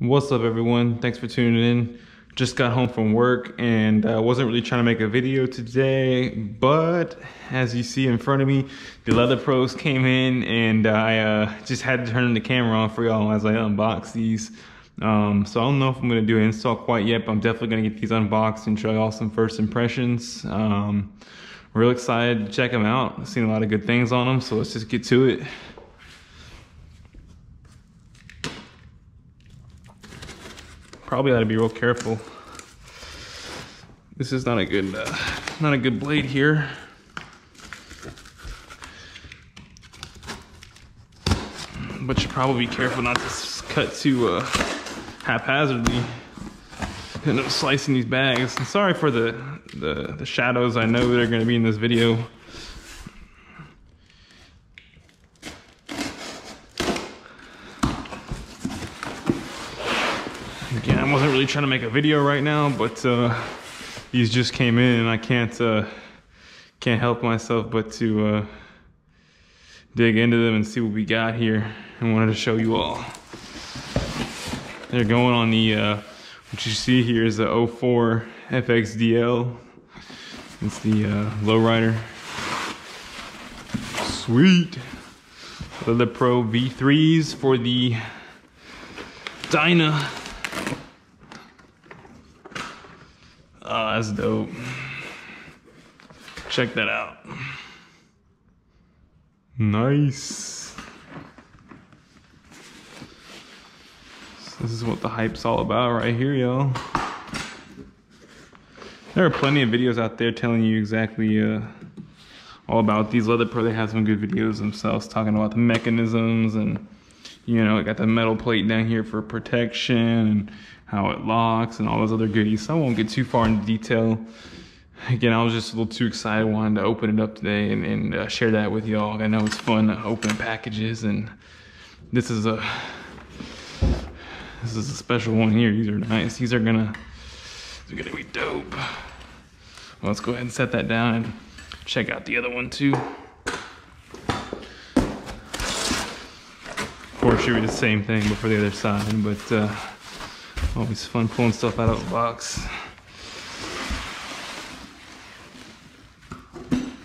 What's up, everyone? Thanks for tuning in. Just got home from work and wasn't really trying to make a video today, but as you see in front of me, the leather pros came in and I just had to turn the camera on for y'all as I unbox these. So I don't know if I'm gonna do an install quite yet, but I'm definitely gonna get these unboxed and show y'all some first impressions. Real excited to check them out. I've seen a lot of good things on them, so let's just get to it. Probably ought to be real careful. This is not a good blade here. But should probably be careful not to cut too haphazardly. End up slicing these bags. I'm sorry for the shadows I know that are going to be in this video. Again, I wasn't really trying to make a video right now, but these just came in and I can't help myself but to dig into them and see what we got here. I wanted to show you all. They're going on the what you see here is the 04 FXDL. It's the lowrider. Sweet. The Pro V3s for the Dyna. Oh, that's dope. Check that out. Nice. So this is what the hype's all about right here, y'all. There are plenty of videos out there telling you exactly all about these leather pro. They have some good videos themselves talking about the mechanisms and, you know, it got the metal plate down here for protection and how it locks and all those other goodies. So I won't get too far into detail. Again, I was just a little too excited, wanted to open it up today and share that with y'all. I know it's fun to open packages, and this is a special one here. These are nice. These are gonna be dope. Well, let's go ahead and set that down and check out the other one too. Of course, should be the same thing, but for the other side. But always fun pulling stuff out of the box.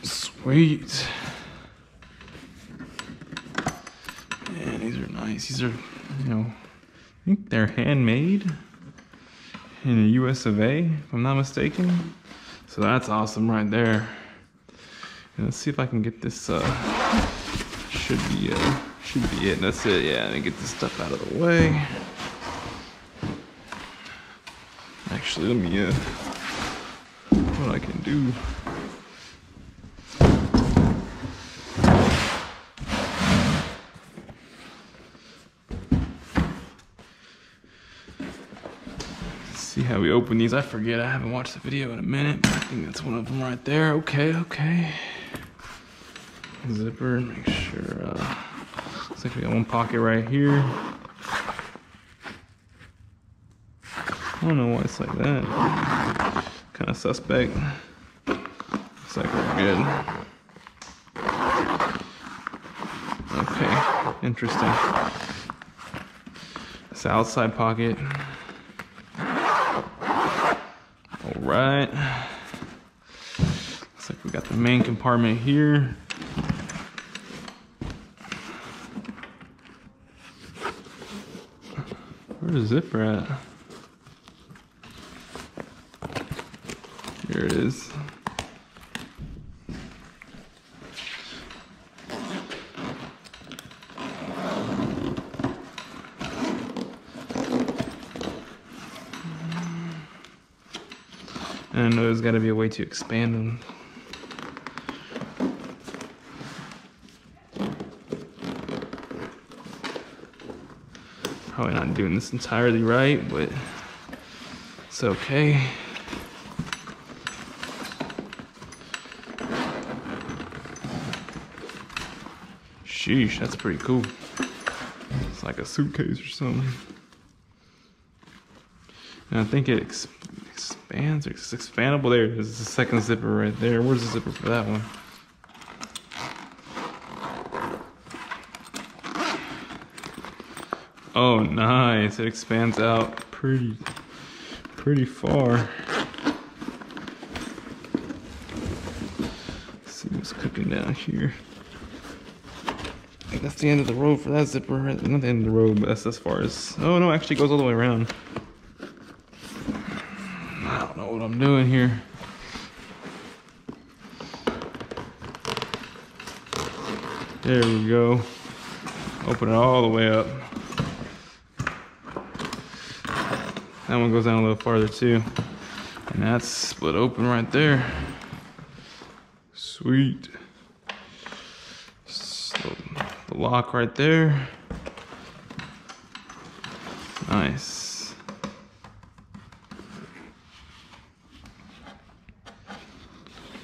Sweet. Man, these are nice. These are, you know, I think they're handmade in the US of A, if I'm not mistaken. So that's awesome right there. And let's see if I can get this, should be it. That's it, yeah, let me get this stuff out of the way. Actually, let me, what I can do. Let's see how we open these. I forget, I haven't watched the video in a minute, but I think that's one of them right there. Okay. Zipper, make sure, looks like we got one pocket right here. I don't know why it's like that. Kind of suspect. Looks like we're good. Okay, interesting. It's the outside pocket. All right. Looks like we got the main compartment here. Where's the zipper at? Here it is. And I know there's got to be a way to expand them. Probably not doing this entirely right, but it's okay. Sheesh, that's pretty cool. It's like a suitcase or something. And I think it expands, or it's expandable. There it is, the second zipper right there. Where's the zipper for that one? Oh, nice. It expands out pretty far. Let's see what's cooking down here. I think that's the end of the road for that zipper. Not the end of the road, but that's as far as... Oh, no, actually it goes all the way around. I don't know what I'm doing here. There we go. Open it all the way up. That one goes down a little farther too. And that's split open right there. Sweet. So the lock right there. Nice.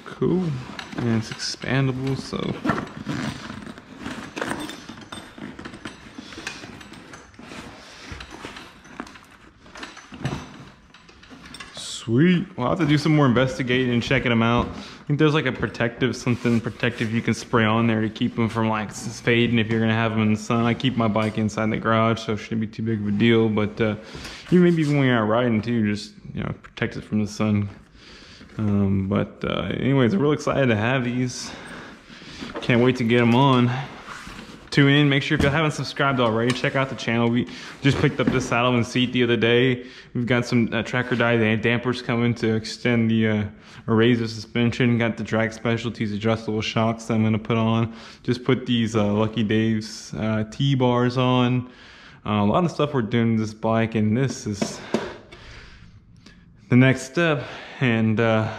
Cool. And it's expandable, so sweet. We'll have to do some more investigating and checking them out. I think there's like a something protective you can spray on there to keep them from like fading if you're gonna have them in the sun. I keep my bike inside the garage, so it shouldn't be too big of a deal. But maybe even when you're out riding too, just protect it from the sun. Anyways, I'm real excited to have these. Can't wait to get them on. Tune in. Make sure if you haven't subscribed already, check out the channel. We just picked up this saddle and seat the other day. We've got some tracker die dampers coming to extend the razor suspension. Got the Drag Specialties adjustable shocks that I'm going to put on. Just put these Lucky Dave's T-bars on. A lot of stuff we're doing to this bike, and this is the next step. And I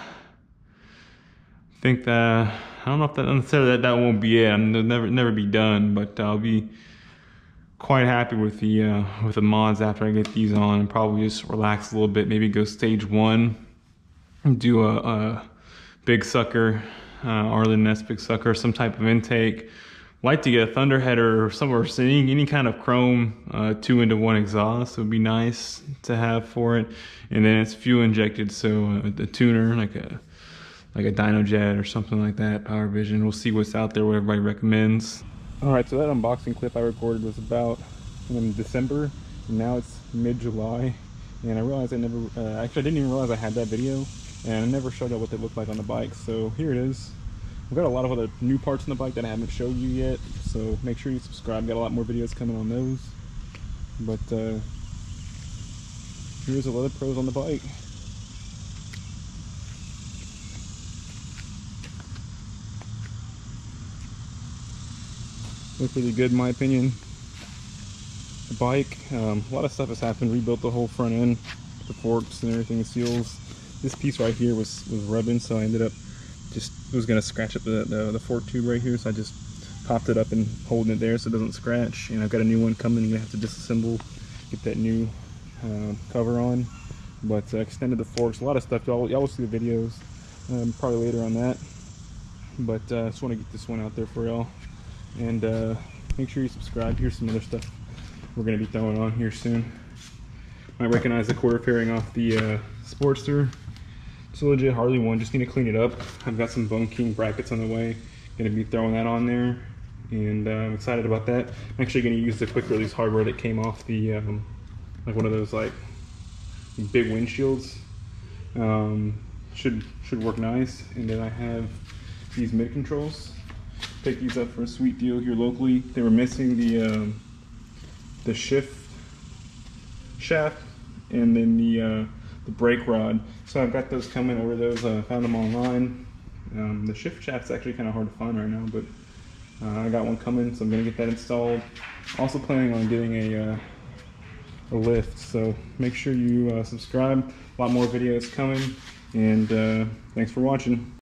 think that I don't know if that necessarily that won't be it. It'll never be done, but I'll be quite happy with the mods after I get these on, and probably just relax a little bit. Maybe go stage 1 and do a big sucker, Arlen Ness big sucker, some type of intake. Like to get a thunder header or somewhere, any kind of chrome 2-into-1 exhaust would be nice to have for it. And then it's fuel injected, so the tuner like a Dyna jet or something like that, Power Vision. We'll see what's out there, what everybody recommends. All right, so that unboxing clip I recorded was about in December, and now it's mid-July, and I realized I never, actually I didn't even realize I had that video, and I never showed you what they look like on the bike, so here it is. We've got a lot of other new parts on the bike that I haven't showed you yet, so make sure you subscribe. Got a lot more videos coming on those, but here's a lot of pros on the bike. Looks really good in my opinion. The bike, a lot of stuff has happened. Rebuilt the whole front end, the forks and everything, the seals. This piece right here was rubbing, so I ended up was gonna scratch up the fork tube right here, so I just popped it up and holding it there so it doesn't scratch. And I've got a new one coming. I'm gonna have to disassemble, get that new cover on. But extended the forks, a lot of stuff. Y'all will see the videos probably later on that. But I just want to get this one out there for y'all. And make sure you subscribe. Here's some other stuff we're going to be throwing on here soon. Might recognize the quarter fairing off the Sportster. It's a legit Harley one, just need to clean it up. I've got some Bone King brackets on the way. Going to be throwing that on there, and I'm excited about that. I'm actually going to use the quick release hardware that came off the like one of those like big windshields. Should work nice. And then I have these mid controls. Picked these up for a sweet deal here locally. They were missing the shift shaft and then the brake rod. So I've got those coming. Ordered those. Found them online. The shift shaft's actually kind of hard to find right now, but I got one coming, so I'm gonna get that installed. Also planning on getting a lift, so make sure you subscribe. A lot more videos coming, and thanks for watching.